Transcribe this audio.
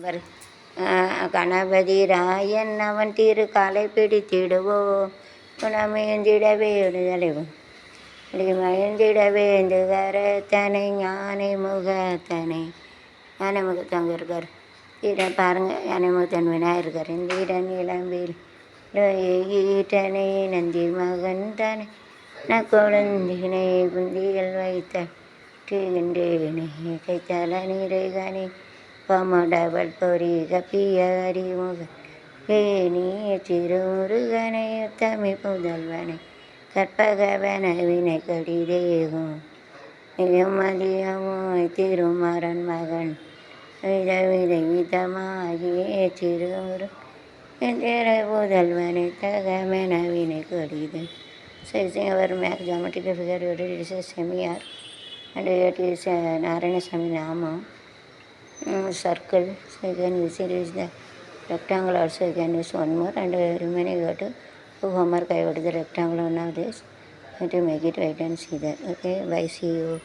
வர் கணபதி ராயன் அவன் திரு காலை பிடித்திடுவோம் குணமேந்திடவே விடுதலை மயந்திடவே இந்த கரத்தனை ஞானை முகத்தனை யானை முகத்தங்க இருக்கார். இதை பாருங்கள், யானை முகத்தன் விநாயகர் இருக்கார். இந்த இடன் இளம்பில் ஈட்டனை நந்தி மகன் தானே நான் கொழுந்தினை குந்திகள் வைத்த கின்றேனே கைத்தல நீரைகனி பமடவள் பொறி கப்பிய அறிமுக ஏனி திருமுருகனை உத்தமி புதல்வனை கற்பகவன வினை கடிதேகும் மதியமாய் திருமரன் மகன் விதமாகியே திருமுரு என்ற புதல்வனை தகமென வினை கடிதை. So you think our geometrical figure, it is a semi-R and it is a Narayanaswamy Nama circle. So you can use it as the rectangle also. You can use one more and remaining you have to do homework. I got the rectangle now this. You have to make it right and see that. Okay, bye, see you.